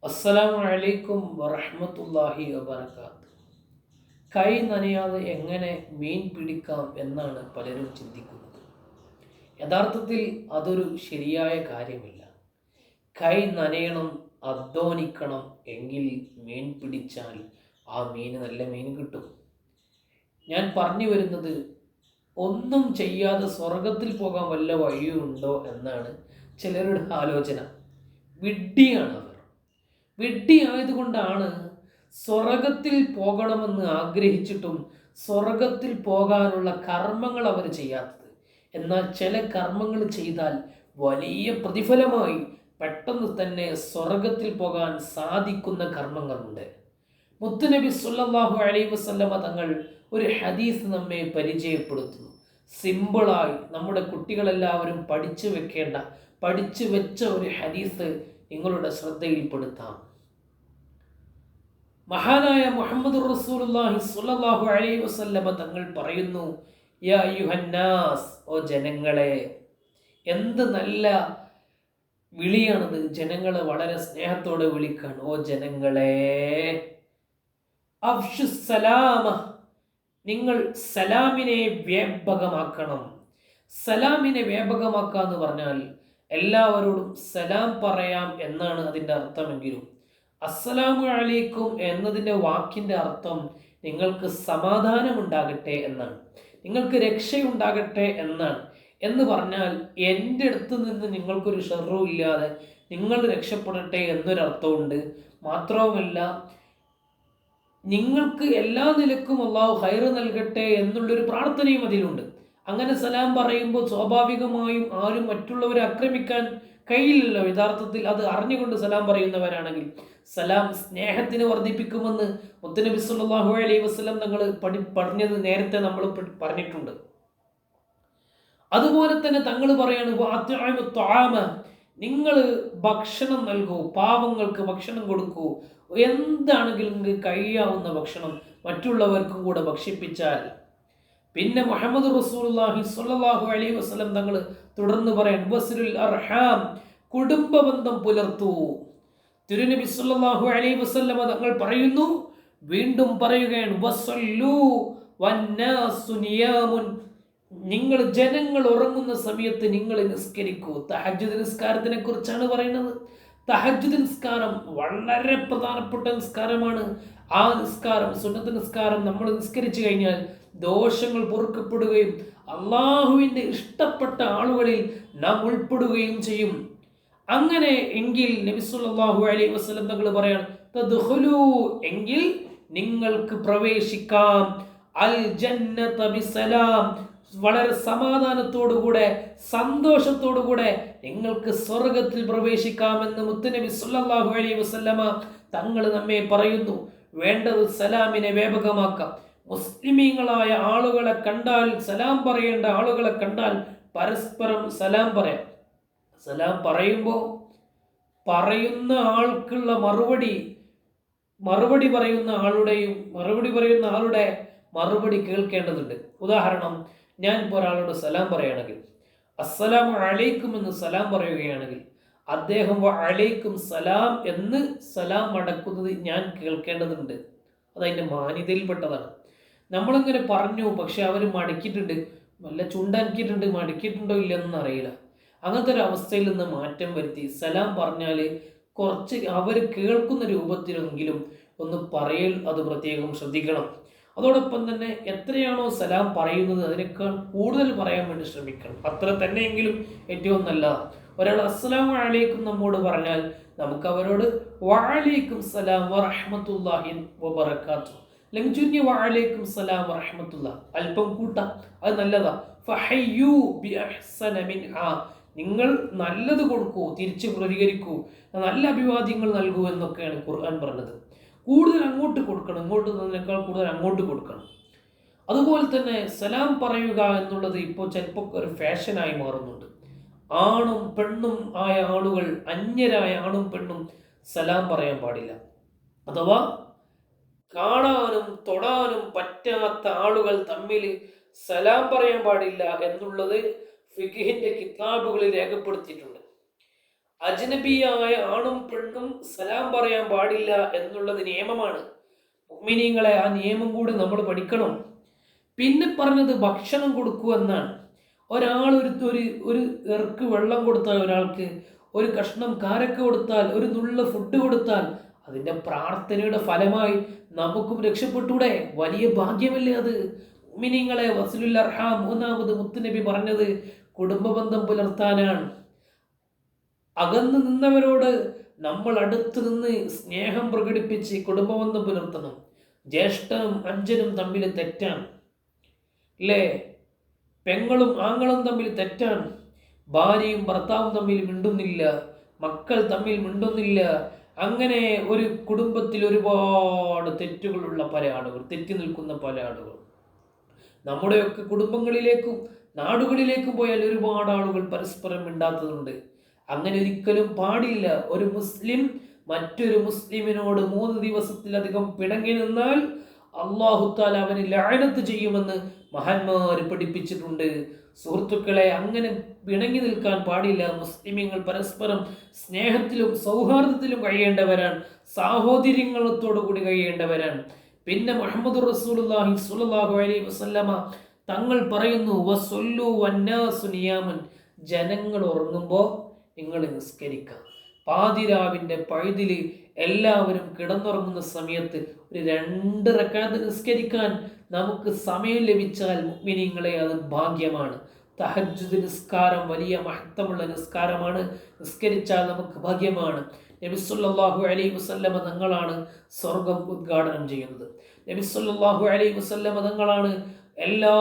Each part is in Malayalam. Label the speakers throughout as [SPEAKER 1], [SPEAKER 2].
[SPEAKER 1] അസ്സലാമു അലൈക്കും വറഹ്മത്തുള്ളാഹി വബറകാത്ത്. കൈ നനയാതെ എങ്ങനെ മീൻ പിടിക്കാം എന്നാണ് പലരും ചിന്തിക്കുന്നത്. യഥാർത്ഥത്തിൽ അതൊരു ശരിയായ കാര്യമില്ല. കൈ നനയണം, അധ്വാനിക്കണം, എങ്കിൽ മീൻ പിടിച്ചാൽ ആ മീൻ നല്ല മീൻ കിട്ടും. ഞാൻ പറഞ്ഞു വരുന്നത്, ഒന്നും ചെയ്യാതെ സ്വർഗത്തിൽ പോകാൻ വല്ല വഴിയുണ്ടോ എന്നാണ് ചിലരുടെ ആലോചന. വിഡ്ഢിയാണ് അവർ. വിഡ്ഢി ആയതുകൊണ്ടാണ് സ്വർഗത്തിൽ പോകണമെന്ന് ആഗ്രഹിച്ചിട്ടും സ്വർഗത്തിൽ പോകാനുള്ള കർമ്മങ്ങൾ അവർ ചെയ്യാത്തത്. എന്നാൽ ചില കർമ്മങ്ങൾ ചെയ്താൽ വലിയ പ്രതിഫലമായി പെട്ടെന്ന് തന്നെ സ്വർഗത്തിൽ പോകാൻ സാധിക്കുന്ന കർമ്മങ്ങളുണ്ട്. മുത്തുനബി സല്ലല്ലാഹു അലൈഹി വസല്ലമ തങ്ങൾ ഒരു ഹദീസ് നമ്മെ പരിചയപ്പെടുത്തുന്നു. സിമ്പിളായി നമ്മുടെ കുട്ടികളെല്ലാവരും പഠിച്ചു വെച്ച ഒരു ഹദീസ് നിങ്ങളുടെ ശ്രദ്ധയിൽപ്പെടുത്താം. മഹാനായ മുഹമ്മദ് റസൂലുള്ളാഹി സ്വല്ലല്ലാഹു അലൈഹി വസല്ലമ തങ്ങൾ പറയുന്നു, യാ അയ്യുഹന്നാസ്, ഓ ജനങ്ങളെ. എന്ത് നല്ല വിളിയാണത്! ജനങ്ങളെ വളരെ സ്നേഹത്തോടെ വിളിക്കാണ്. ഓ ജനങ്ങളെ, അഫ്ഷു സലാമ, നിങ്ങൾ സലാമിനെ വ്യാപകമാക്കണം. സലാമിനെ വ്യാപകമാക്കുക എന്ന് പറഞ്ഞാൽ എല്ലാവരോടും സലാം പറയാം എന്നാണ് അതിൻ്റെ അർത്ഥമെങ്കിലും അസ്സലാമു അലൈക്കും എന്നതിൻ്റെ വാക്കിൻ്റെ അർത്ഥം നിങ്ങൾക്ക് സമാധാനമുണ്ടാകട്ടെ എന്നാണ്, നിങ്ങൾക്ക് രക്ഷയുണ്ടാകട്ടെ എന്നാണ്. എന്ന് പറഞ്ഞാൽ എൻ്റെ അടുത്ത് നിന്ന് നിങ്ങൾക്കൊരു ഷർറും ഇല്ലാതെ നിങ്ങൾ രക്ഷപ്പെടട്ടെ എന്നൊരർത്ഥമുണ്ട്. മാത്രവുമല്ല, നിങ്ങൾക്ക് എല്ലാ നിലക്കും അള്ളാഹു ഖൈറ് നൽകട്ടെ എന്നുള്ളൊരു പ്രാർത്ഥനയും അതിലുണ്ട്. അങ്ങനെ സലാം പറയുമ്പോൾ സ്വാഭാവികമായും ആരും മറ്റുള്ളവരെ ആക്രമിക്കാൻ കഴിയില്ലല്ലോ. യഥാർത്ഥത്തിൽ അത് അറിഞ്ഞുകൊണ്ട് സലാം പറയുന്നവരാണെങ്കിൽ സലാം സ്നേഹത്തിന് വർദ്ധിപ്പിക്കുമെന്ന് മുത്തുനബി സല്ലല്ലാഹു അലൈഹി വസല്ലം തങ്ങൾ പറഞ്ഞത് നേരത്തെ നമ്മൾ പറഞ്ഞിട്ടുണ്ട്. അതുപോലെ തന്നെ തങ്ങൾ പറയാണ്, നിങ്ങൾ ഭക്ഷണം നൽകൂ, പാവങ്ങൾക്ക് ഭക്ഷണം കൊടുക്കൂ. എന്താണെങ്കിലും കഴിയാവുന്ന ഭക്ഷണം മറ്റുള്ളവർക്കും കൂടെ ഭക്ഷിപ്പിച്ചാൽ. പിന്നെ മുഹമ്മദ് റസൂലുള്ളാഹി സ്വല്ലല്ലാഹു അലൈഹി വസല്ലം തങ്ങൾ തുടർന്ന് പറയാൻ, വസ്ലുൽ അർഹാം, കുടുംബ ബന്ധം പുലർത്തൂ. തിരുനബി സ്വല്ലല്ലാഹു അലൈഹി വസല്ലം തങ്ങൾ പറയുന്നു, വീണ്ടും പറയുകയാണ്, വസല്ലു വന്നാസു നിയാമുൻ, നിങ്ങൾ ജനങ്ങൾ ഉറങ്ങുന്ന സമയത്ത് നിങ്ങൾ നിസ്കരിക്കൂ. തഹജ്ജുദ് നിസ്കാരത്തിനെ കുറിച്ചാണ് പറയുന്നത്. തഹജ്ജുദ് നിസ്കാരം വളരെ പ്രധാനപ്പെട്ട നിസ്കാരമാണ്. ആ നിസ്കാരം, സുന്നത്ത് നിസ്കാരം നമ്മൾ നിസ്കരിച്ചു കഴിഞ്ഞാൽ ദോഷങ്ങൾ പൊറുക്കപ്പെടുകയും അള്ളാഹുവിൻ്റെ ഇഷ്ടപ്പെട്ട ആളുകളിൽ നാം ഉൾപ്പെടുകയും ചെയ്യും. അങ്ങനെ എങ്കിൽ നബി സല്ലല്ലാഹു അലൈഹി വസല്ലം തങ്ങൾ പറയാണ്, തദ്ഖുലൂ, എങ്കിൽ നിങ്ങൾക്ക് പ്രവേശിക്കാം, അൽ ജന്നത ബിസലാം, വളരെ സമാധാനത്തോടുകൂടെ സന്തോഷത്തോടുകൂടെ നിങ്ങൾക്ക് സ്വർഗത്തിൽ പ്രവേശിക്കാമെന്ന് മുത്തുനബി സല്ലല്ലാഹു അലൈഹി വസല്ലമ തങ്ങൾ നമ്മെ പറയുന്നു. വേണ്ടത് സലാമിനെ വ്യാപകമാക്കാം. മുസ്ലിമീങ്ങളായ ആളുകളെ കണ്ടാൽ, സലാം പറയേണ്ട ആളുകളെ കണ്ടാൽ പരസ്പരം സലാം പറയാം. സലാം പറയുമ്പോൾ പറയുന്ന ആൾക്കുള്ള മറുപടി പറയുന്ന ആളുടെ മറുപടി കേൾക്കേണ്ടതുണ്ട്. ഉദാഹരണം, ഞാൻ ഇപ്പോൾ ഒരാളോട് സലാം പറയുകയാണെങ്കിൽ, അസ്സലാമു അലൈക്കും എന്ന് സലാം പറയുകയാണെങ്കിൽ അദ്ദേഹം അലൈക്കും സലാം എന്ന് സലാം മടക്കുന്നത് ഞാൻ കേൾക്കേണ്ടതുണ്ട്. അതതിൻ്റെ മാന്യതയിൽപ്പെട്ടതാണ്. നമ്മളിങ്ങനെ പറഞ്ഞു, പക്ഷെ അവർ മടക്കിയിട്ടുണ്ട്, വല്ല ചുണ്ടനക്കിയിട്ടുണ്ട്, മടക്കിയിട്ടുണ്ടോ ഇല്ലെന്ന് അറിയില്ല. അങ്ങനത്തെ ഒരു അവസ്ഥയിൽ നിന്ന് മാറ്റം വരുത്തി സലാം പറഞ്ഞാൽ കുറച്ച് അവർ കേൾക്കുന്ന രൂപത്തിലെങ്കിലും ഒന്ന് പറയൽ, അത് പ്രത്യേകം ശ്രദ്ധിക്കണം. അതോടൊപ്പം തന്നെ എത്രയാണോ സലാം പറയുന്നത് അതിനേക്കാൾ കൂടുതൽ പറയാൻ വേണ്ടി ശ്രമിക്കണം. അത്ര തന്നെയെങ്കിലും ഏറ്റവും നല്ല. ഒരാൾ അസ്സലാമു അലൈക്കും നമ്മോട് പറഞ്ഞാൽ നമുക്ക് അവരോട് വഅലൈക്കും സലാം വറഹ്മത്തുള്ളാഹി വബറകാതുഹു, അല്ലെങ്കിൽ ചുരുങ്ങി വഅലൈക്കും സലാം വറഹ്മത്തുള്ളാഹ്, അല്പം കൂട്ടാം, അത് നല്ലതാ. ഫഹയ്യു ബിഅഹ്സന മിൻഹാ, നിങ്ങൾ നല്ലത് കൊടുക്കൂ, തിരിച്ചു പ്രതികരിക്കൂ, നല്ല അഭിവാദ്യങ്ങൾ നൽകൂ എന്നൊക്കെയാണ് ഖുർആൻ പറഞ്ഞത്. കൂടുതൽ അങ്ങോട്ട് കൊടുക്കണം, ഇങ്ങോട്ട് തന്നതിനേക്കാൾ കൂടുതൽ അങ്ങോട്ട് കൊടുക്കണം. അതുപോലെ തന്നെ സലാം പറയുക എന്നുള്ളത് ഇപ്പോൾ ചിലപ്പോൾ ഒരു ഫാഷനായി മാറുന്നുണ്ട്. ആണും പെണ്ണും ആയ ആളുകൾ, അന്യരായ ആണും പെണ്ണും സലാം പറയാൻ പാടില്ല. അഥവാ കാണാനും തൊടാനും പറ്റാത്ത ആളുകൾ തമ്മിൽ സലാം പറയാൻ പാടില്ല എന്നുള്ളത് ഫിഖ്ഹിന്റെ കിതാബുകളിൽ രേഖപ്പെടുത്തിയിട്ടുണ്ട്. അജ്നബിയായ ആണും പെണ്ണും സലാം പറയാൻ പാടില്ല എന്നുള്ളത് നിയമമാണ്. മുഅ്മിനീങ്ങളെ, ആ നിയമം കൂടി നമ്മൾ പഠിക്കണം. പിന്നെ പറഞ്ഞത് ഭക്ഷണം കൊടുക്കൂ എന്നാണ്. ഒരാൾ ഒരു ഇറക്ക് വെള്ളം കൊടുത്താൽ, ഒരാൾക്ക് ഒരു കഷ്ണം കാരക്ക കൊടുത്താൽ, ഒരു നുള്ള ഫുഡ് കൊടുത്താൽ, അതിൻ്റെ പ്രാർത്ഥനയുടെ ഫലമായി നമുക്കും രക്ഷപ്പെട്ടൂടെ? വലിയ ഭാഗ്യമല്ലേ അത്? മുഅ്മിനീങ്ങളെ, വസ്ലുൽ അർഹാം, മൂന്നാമത് മുത്തുനബി പറഞ്ഞത് കുടുംബബന്ധം പുലർത്താനാണ്. അകന്നു നിന്നവരോട് നമ്മൾ അടുത്ത് നിന്ന് സ്നേഹം പ്രകടിപ്പിച്ച് കുടുംബബന്ധം പുലർത്തണം. ജ്യേഷ്ഠനും അഞ്ചനും തമ്മിൽ തെറ്റാണ് അല്ലേ? പെങ്ങളും ആങ്ങളും തമ്മിൽ തെറ്റാണ്. ഭാര്യയും ഭർത്താവും തമ്മിൽ മിണ്ടുന്നില്ല, മക്കൾ തമ്മിൽ മിണ്ടുന്നില്ല. അങ്ങനെ ഒരു കുടുംബത്തിൽ ഒരുപാട് തെറ്റുകളുള്ള പല ആളുകൾ, തെറ്റി നിൽക്കുന്ന പല ആളുകൾ. നമ്മുടെയൊക്കെ കുടുംബങ്ങളിലേക്കും നാടുകളിലേക്കും പോയാൽ ഒരുപാട് ആളുകൾ പരസ്പരം മിണ്ടാത്തതുണ്ട്. അങ്ങനെ ഒരിക്കലും പാടില്ല. ഒരു മുസ്ലിം മറ്റൊരു മുസ്ലിമിനോട് 3 ദിവസത്തിലധികം പിണങ്ങി നിന്നാൽ അല്ലാഹു തആല അവന് ലഅനത്ത് ചെയ്യുമെന്ന് മഹാന്മാർ പഠിപ്പിച്ചിട്ടുണ്ട്. സുഹൃത്തുക്കളെ, അങ്ങനെ പിണങ്ങി നിൽക്കാൻ പാടില്ല. മുസ്ലിമീങ്ങൾ പരസ്പരം സ്നേഹത്തിലും സൗഹാർദ്ദത്തിലും കഴിയേണ്ടവരാണ്, സാഹോദര്യങ്ങളത്തോടു കൂടി കഴിയേണ്ടവരാണ്. പിന്നെ മുഹമ്മദ് റസൂലുള്ളാഹി സ്വല്ലല്ലാഹു അലൈഹി വസല്ലമ തങ്ങൾ പറയുന്നു, വസല്ലു വന്നാസു നിയാമൻ, ജനങ്ങൾ ഉറങ്ങുമ്പോൾ നിങ്ങൾ നിസ്കരിക്കുക. പാതിരാവിൻ്റെ പഴുതില് എല്ലാവരും കിടന്നുറങ്ങുന്ന സമയത്ത് ഒരു 2 റക്അത്ത് നിസ്കരിക്കാൻ നമുക്ക് സമയം ലഭിച്ചാൽ മുഅ്മിനീങ്ങളെ, അത് ഭാഗ്യമാണ്. തഹജ്ജുദ് നിസ്കാരം വലിയ മഹത്വമുള്ള നിസ്കാരമാണ്. നിസ്കരിച്ചാൽ നമുക്ക് ഭാഗ്യമാണ്. നബി സല്ലല്ലാഹു അലൈഹി വസല്ലമ തങ്ങളാണ് സ്വർഗം ഉദ്ഘാടനം ചെയ്യുന്നത്. നബി സല്ലല്ലാഹു അലൈഹി വസല്ലമ തങ്ങളാണ് എല്ലാ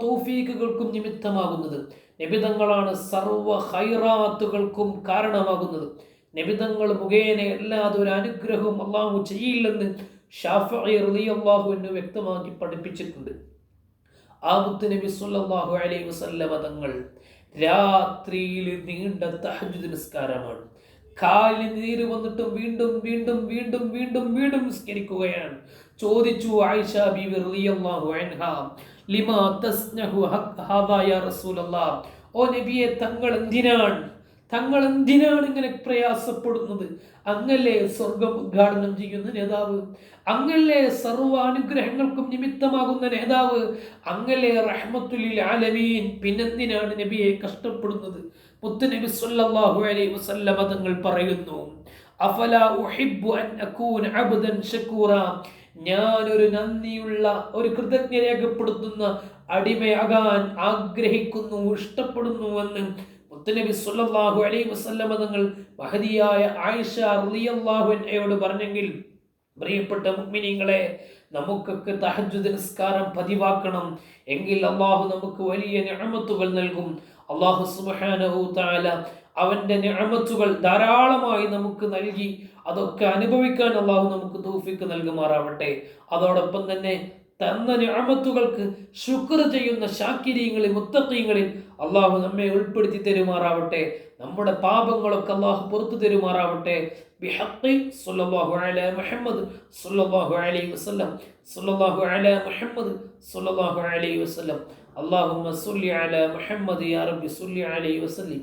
[SPEAKER 1] തൗഫീഖുകൾക്കും നിമിത്തമാകുന്നത്. നബിതങ്ങളാണ് സർവ്വ ഖൈറാത്തുകൾക്കും കാരണമാകുന്നത്. നബിതങ്ങൾ മുഖേന അല്ലാതെ ഒരു അനുഗ്രഹവും അള്ളാഹു ചെയ്യില്ലെന്ന് ശാഫഈ റളിയല്ലാഹു അൻഹു വ്യക്തമാക്കി പഠിപ്പിച്ചിട്ടുണ്ട്. ആ മുത്ത് നബി സല്ലല്ലാഹു അലൈഹി വസല്ലമ തങ്ങൾ രാത്രിയിൽ നീണ്ട തഹജ്ജുദ് നിസ്കാരമാണ്. കാലിൽ നീര് വന്നിട്ടും വീണ്ടും വീണ്ടും വീണ്ടും വീണ്ടും വീണ്ടും നിസ്കരിക്കുകയാണ്. ചോദിച്ചു ആയിഷ ബീവി റളിയല്ലാഹു അൻഹാ, ലിമാ തസ്നഹു ഹാദാ യാ റസൂലല്ലാഹ്, ഓ നബിയെ, തങ്ങൾ എന്തിനാണ് ഇങ്ങനെ പ്രയാസപ്പെടുന്നത്? അങ്ങല്ലേ സ്വർഗം ഉദ്ഘാടനം ചെയ്യുന്ന നേതാവ്, അങ്ങല്ലേ സർവാനുഗ്രഹങ്ങൾക്കും നിമിത്തമാകുന്ന നേതാവ്, അങ്ങല്ലേ റഹ്മത്തുൽ ആലമീൻ, പിന്നെന്തിനാണ് നബിയെ കഷ്ടപ്പെടുന്നത്? മുത്ത് നബി സല്ലല്ലാഹു അലൈഹി വസല്ലമ തങ്ങൾ പറയുന്നു, അഫലാ ഉഹിബ്ബു അൻ അകൂന അബ്ദൻ ശകൂറ, ഞാനൊരു നന്ദിയുള്ള, ഒരു കൃതജ്ഞ രേഖപ്പെടുത്തുന്ന അടിമയാകാൻ ആഗ്രഹിക്കുന്നു, ഇഷ്ടപ്പെടുന്നു എന്ന് മുത്തുനബി സല്ലല്ലാഹു അലൈഹി വസല്ലമ തങ്ങൾ മഹദിയായ ആയിഷ റളിയല്ലാഹു അൻഹയോട് പറഞ്ഞെങ്കിൽ, പ്രിയപ്പെട്ട മുഅ്മിനീങ്ങളെ, നമുക്കൊക്കെ തഹജ്ജുദ് നിസ്കാരം പതിവാക്കണം. എങ്കിൽ അല്ലാഹു നമുക്ക് വലിയ നിഅമത്തുകൾ നൽകും. അല്ലാഹു സുബ്ഹാനഹു തആല അവന്റെ നിഅമത്തുകൾ ധാരാളമായി നമുക്ക് നൽകി അതൊക്കെ അനുഭവിക്കാൻ അല്ലാഹു നമുക്ക് തൗഫീഖ് നൽകുമാറാവട്ടെ. അതോടൊപ്പം തന്നെ തന്ന നിഅമത്തുകൾക്ക് ശുക്ർ ചെയ്യുന്ന ശാകിരീങ്ങളിൽ, മുത്തഖീങ്ങളിൽ അല്ലാഹു നമ്മെ ഉൾപ്പെടുത്തി തരുമാറാവട്ടെ. നമ്മുടെ പാപങ്ങളൊക്കെ അല്ലാഹു പുറത്തു തരുമാറാവട്ടെ. ബിഹഖി സ്വല്ലല്ലാഹു അലാ മുഹമ്മദ് സ്വല്ലല്ലാഹു അലൈഹി വസല്ലം, സ്വല്ലല്ലാഹു അലാ മുഹമ്മദ് സ്വല്ലല്ലാഹു അലൈഹി വസല്ലം. അല്ലാഹുമ്മ സ്വല്ലി അലാ മുഹമ്മദ് യാ റബ്ബി സ്വല്ലി അലൈഹി വസല്ലം.